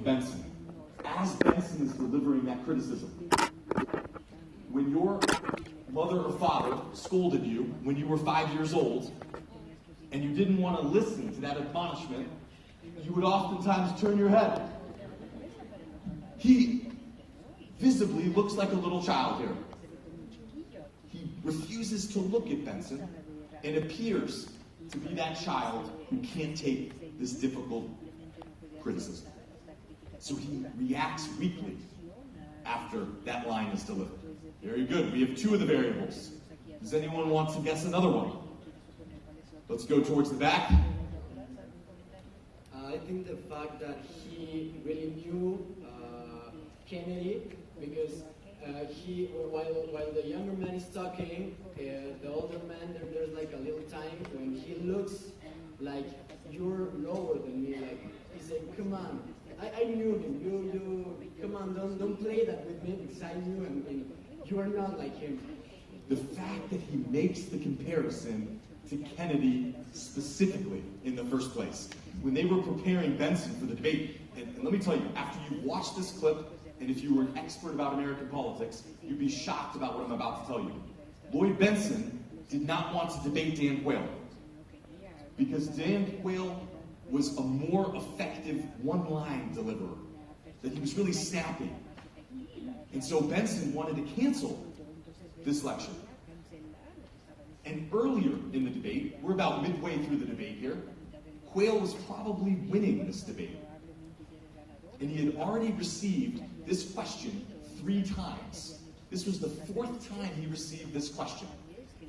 Benson. As Benson is delivering that criticism, when your mother or father scolded you when you were 5 years old, and you didn't want to listen to that admonishment, you would oftentimes turn your head. He visibly looks like a little child here. He refuses to look at Benson and appears to be that child who can't take this difficult criticism. So he reacts weakly after that line is delivered. Very good. We have two of the variables. Does anyone want to guess another one? Let's go towards the back. I think the fact that he really knew Kennedy, because while the younger man is talking, the older man, there's like a little time when he looks like you're lower than me. Like he's saying, "Come on, I knew him. You come on, don't play that with me because I knew him, and you are not like him." The fact that he makes the comparison to Kennedy specifically in the first place. When they were preparing Benson for the debate, and let me tell you, after you watch this clip, and if you were an expert about American politics, you'd be shocked about what I'm about to tell you. Lloyd Benson did not want to debate Dan Quayle, because Dan Quayle was a more effective one-line deliverer, that he was really snappy. And so Benson wanted to cancel this lecture. And earlier in the debate, we're about midway through the debate here, Quayle was probably winning this debate. And he had already received this question 3 times. This was the 4th time he received this question.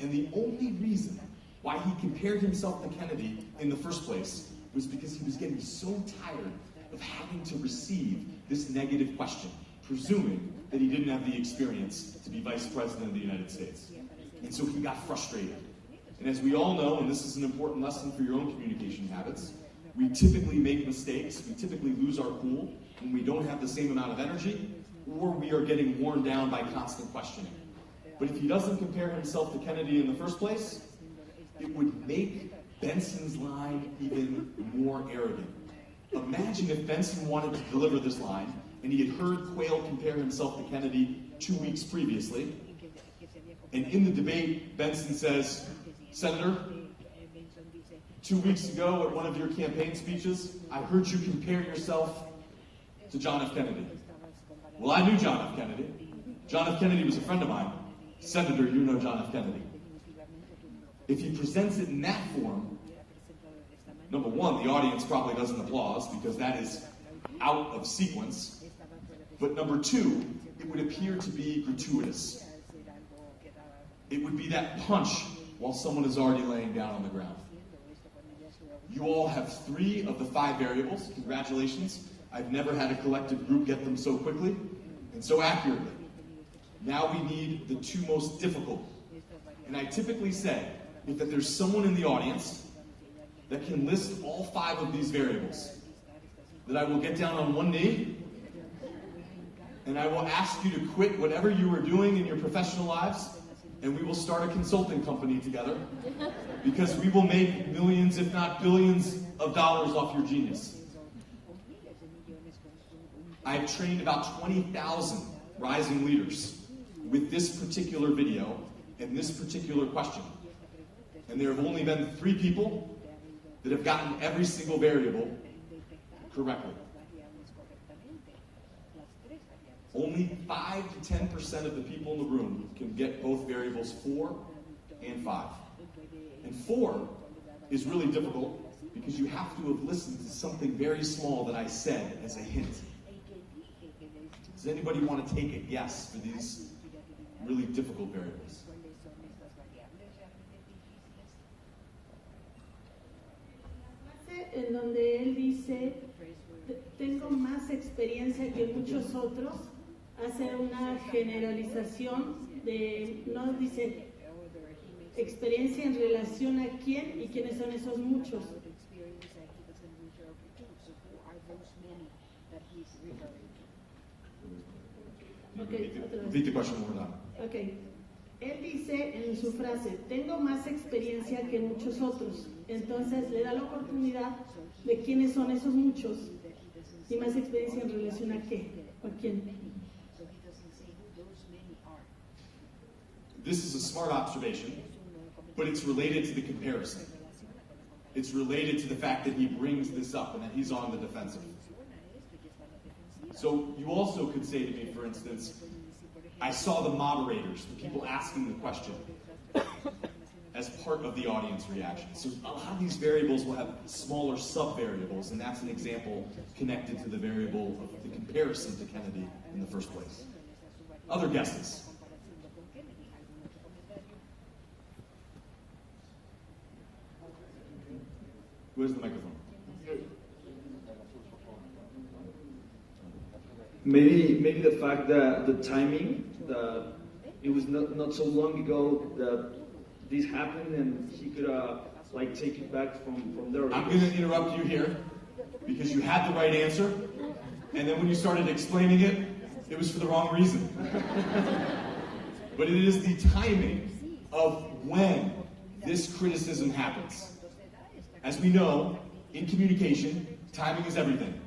And the only reason why he compared himself to Kennedy in the first place was because he was getting so tired of having to receive this negative question, presuming that he didn't have the experience to be vice president of the United States. And so he got frustrated. And as we all know, and this is an important lesson for your own communication habits, we typically make mistakes, we typically lose our cool when we don't have the same amount of energy, or we are getting worn down by constant questioning. But if he doesn't compare himself to Kennedy in the first place, it would make Benson's line even more arrogant. Imagine if Benson wanted to deliver this line, and he had heard Quayle compare himself to Kennedy 2 weeks previously, and in the debate, Benson says, "Senator, 2 weeks ago at one of your campaign speeches, I heard you compare yourself to John F. Kennedy." Well, I knew John F. Kennedy. John F. Kennedy was a friend of mine. "Senator, you know John F. Kennedy." If he presents it in that form, number one, the audience probably doesn't applaud because that is out of sequence. But number two, it would appear to be gratuitous. It would be that punch while someone is already laying down on the ground. You all have 3 of the 5 variables. Congratulations. I've never had a collective group get them so quickly and so accurately. Now we need the 2 most difficult. And I typically say, if there's someone in the audience that can list all 5 of these variables, that I will get down on one knee and I will ask you to quit whatever you are doing in your professional lives, and we will start a consulting company together, because we will make millions, if not billions, of dollars off your genius. I've trained about 20,000 rising leaders with this particular video and this particular question. And there have only been 3 people that have gotten every single variable correctly. Only 5 to 10% of the people in the room can get both variables 4 and 5. And 4 is really difficult because you have to have listened to something very small that I said as a hint. Does anybody want to take a guess for these really difficult variables? En donde él dice, tengo más experiencia que muchos otros, hace una generalización de, no dice experiencia en relación a quién y quiénes son esos muchos. Repeat the question one more time. Okay. Él dice en su frase, tengo más experiencia que muchos otros. Entonces le da la oportunidad de quiénes son esos muchos. ¿Y más experiencia en relación a qué? ¿O a quién? This is a smart observation, but it's related to the comparison. It's related to the fact that he brings this up and that he's on the defensive. So you also could say to me, for instance, I saw the moderators, the people asking the question, as part of the audience reaction. So a lot of these variables will have smaller sub-variables, and that's an example connected to the variable of the comparison to Kennedy in the first place. Other guesses? Where's the microphone? Maybe the fact that the timing, it was not so long ago that this happened, and he could like take it back from there. I'm going to interrupt you here because you had the right answer, and then when you started explaining it, it was for the wrong reason. But it is the timing of when this criticism happens. As we know, in communication, timing is everything.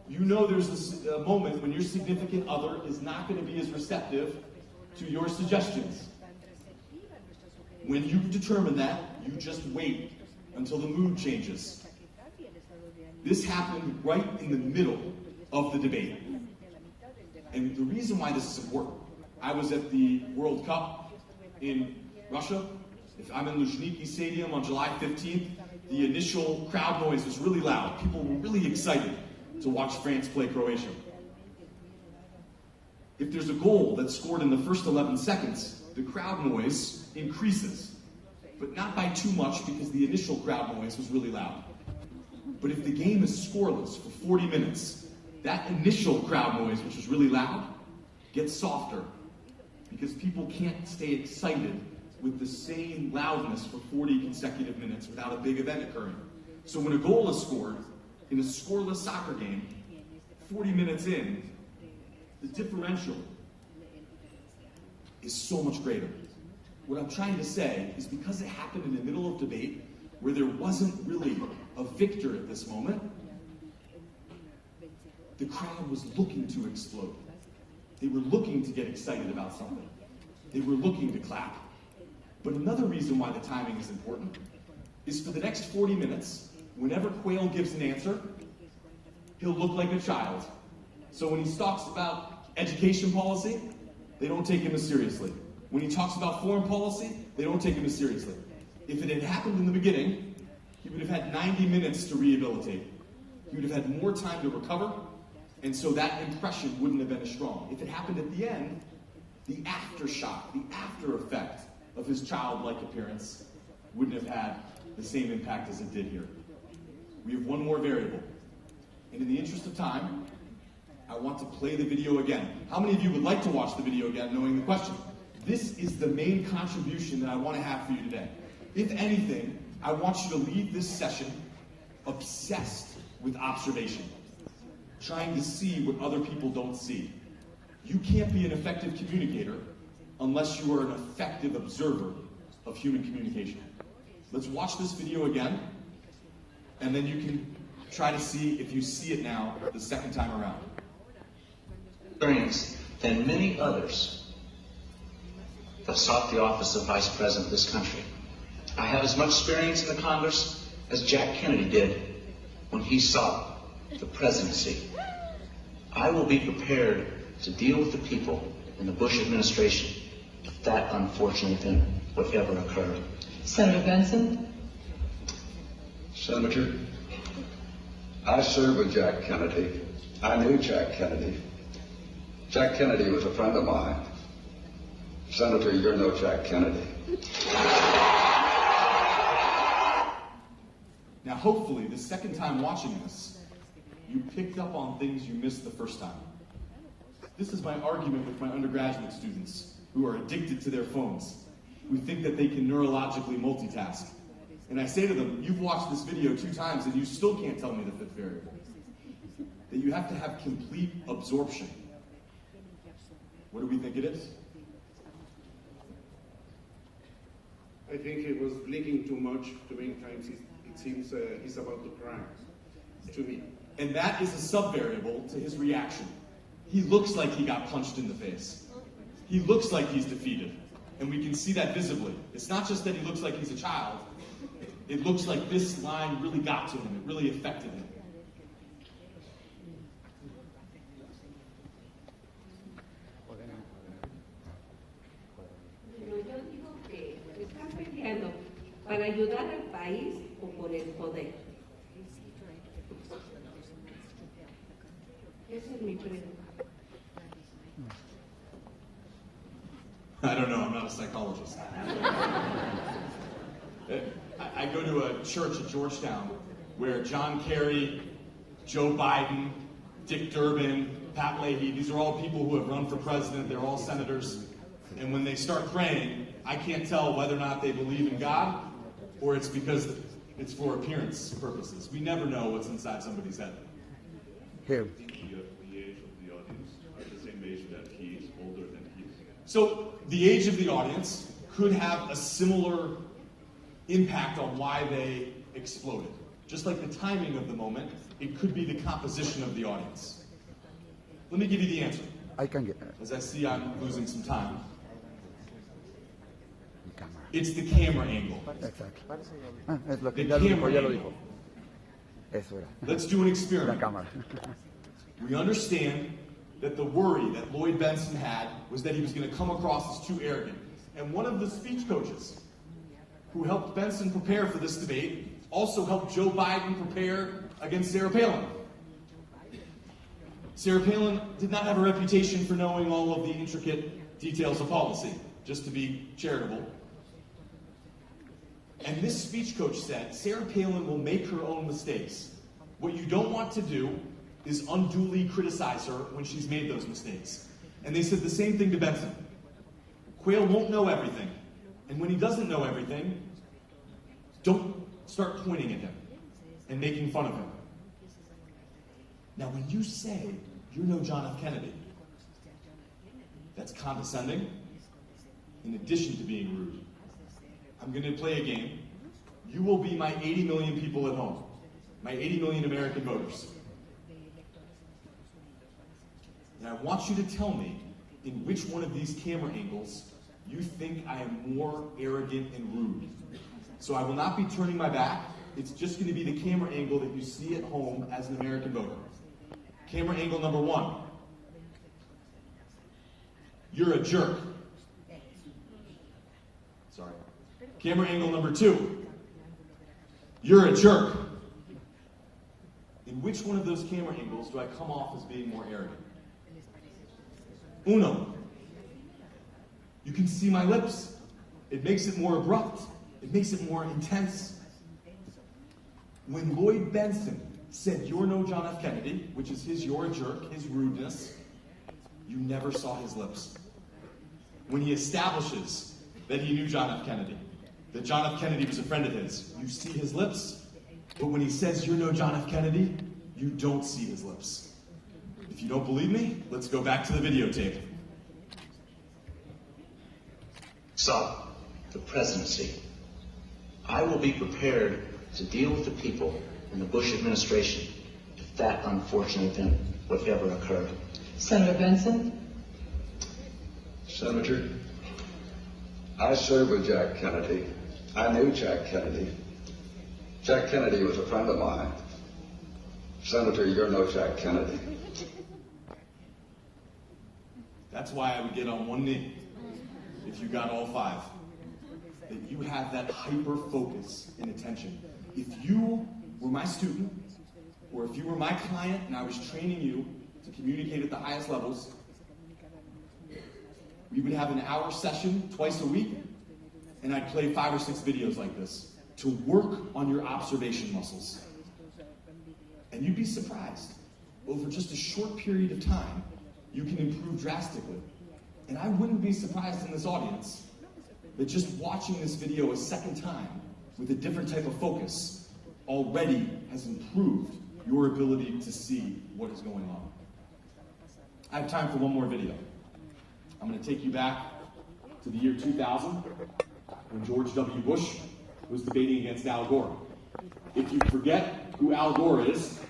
You know there's a moment when your significant other is not going to be as receptive to your suggestions. When you determine that, you just wait until the mood changes. This happened right in the middle of the debate. And the reason why this is important, I was at the World Cup in Russia. I'm in Luzhniki Stadium on July 15th. The initial crowd noise was really loud. People were really excited to watch France play Croatia. If there's a goal that's scored in the first 11 seconds, the crowd noise increases, but not by too much because the initial crowd noise was really loud. But if the game is scoreless for 40 minutes, that initial crowd noise, which was really loud, gets softer because people can't stay excited with the same loudness for 40 consecutive minutes without a big event occurring. So when a goal is scored in a scoreless soccer game, 40 minutes in, the differential is so much greater. What I'm trying to say is because it happened in the middle of debate where there wasn't really a victor at this moment, the crowd was looking to explode. They were looking to get excited about something. They were looking to clap. But another reason why the timing is important is for the next 40 minutes, whenever Quayle gives an answer, he'll look like a child. So when he talks about education policy, they don't take him as seriously. When he talks about foreign policy, they don't take him as seriously. If it had happened in the beginning, he would have had 90 minutes to rehabilitate. He would have had more time to recover, and so that impression wouldn't have been as strong. If it happened at the end, the aftershock, the after effect of his childlike appearance wouldn't have had the same impact as it did here. We have one more variable. And in the interest of time, I want to play the video again. How many of you would like to watch the video again knowing the question? This is the main contribution that I want to have for you today. If anything, I want you to leave this session obsessed with observation, trying to see what other people don't see. You can't be an effective communicator unless you are an effective observer of human communication. Let's watch this video again, and then you can try to see if you see it now the second time around. Experience than many others that sought the office of Vice President of this country. I have as much experience in the Congress as Jack Kennedy did when he sought the presidency. I will be prepared to deal with the people in the Bush administration if that unfortunate thing would ever occur. Senator Benson? Senator, I served with Jack Kennedy. I knew Jack Kennedy. Jack Kennedy was a friend of mine. Senator, you're no Jack Kennedy. Now, hopefully, the second time watching this, you picked up on things you missed the first time. This is my argument with my undergraduate students who are addicted to their phones, who think that they can neurologically multitask. And I say to them, you've watched this video 2 times and you still can't tell me the 5th variable. That you have to have complete absorption. What do we think it is? I think he was blinking too much. Too many times it seems he's about to cry. To me. And that is a subvariable to his reaction. He looks like he got punched in the face. He looks like he's defeated. And we can see that visibly. It's not just that he looks like he's a child. It looks like this line really got to him. It really affected him. Yo digo que están peleando para ayudar al país o por el poder. Esa es mi pregunta. I don't know, I'm not a psychologist. I go to a church at Georgetown where John Kerry, Joe Biden, Dick Durbin, Pat Leahy, these are all people who have run for president, they're all senators. And when they start praying, I can't tell whether or not they believe in God or it's because it's for appearance purposes. We never know what's inside somebody's head. Here. The age of the audience are the same age that he is, older than he is. So the age of the audience could have a similar impact on why they exploded. Just like the timing of the moment, it could be the composition of the audience. Let me give you the answer. I can get As I see I'm losing some time. camera. It's the camera angle. Exacto. Es lo que The ya lo dijo, camera ya lo angle. dijo. Eso era. Let's do an La experiment. cámara. We understand that the worry that Lloyd Benson had was that he was going to come across as too arrogant. And one of the speech coaches who helped Benson prepare for this debate also helped Joe Biden prepare against Sarah Palin. Sarah Palin did not have a reputation for knowing all of the intricate details of policy, just to be charitable. And this speech coach said, Sarah Palin will make her own mistakes. What you don't want to do is unduly criticize her when she's made those mistakes. And they said the same thing to Benson. Quayle won't know everything. And when he doesn't know everything, don't start pointing at him and making fun of him. Now, when you say you're no John F. Kennedy, that's condescending in addition to being rude. I'm going to play a game. You will be my 80 million people at home, my 80 million American voters. And I want you to tell me in which one of these camera angles you think I am more arrogant and rude. So I will not be turning my back. It's just going to be the camera angle that you see at home as an American voter. Camera angle number 1. You're a jerk. Sorry. Camera angle number 2. You're a jerk. In which one of those camera angles do I come off as being more arrogant? Uno. You can see my lips. It makes it more abrupt. It makes it more intense. When Lloyd Benson said, you're no John F. Kennedy, which is his you're a jerk, his rudeness, you never saw his lips. When he establishes that he knew John F. Kennedy, that John F. Kennedy was a friend of his, you see his lips. But when he says, you're no John F. Kennedy, you don't see his lips. If you don't believe me, let's go back to the videotape. So, the presidency. I will be prepared to deal with the people in the Bush administration if that unfortunate event would ever occur. Senator Benson? Senator, I served with Jack Kennedy. I knew Jack Kennedy. Jack Kennedy was a friend of mine. Senator, you're no Jack Kennedy. That's why I would get on one knee if you got all 5. That you have that hyper focus and attention. If you were my student, or if you were my client and I was training you to communicate at the highest levels, we would have an hour session twice a week, and I'd play 5 or 6 videos like this to work on your observation muscles. And you'd be surprised. Over just a short period of time, you can improve drastically. And I wouldn't be surprised in this audience that just watching this video a second time with a different type of focus already has improved your ability to see what is going on. I have time for one more video. I'm going to take you back to the year 2000 when George W. Bush was debating against Al Gore. If you forget who Al Gore is,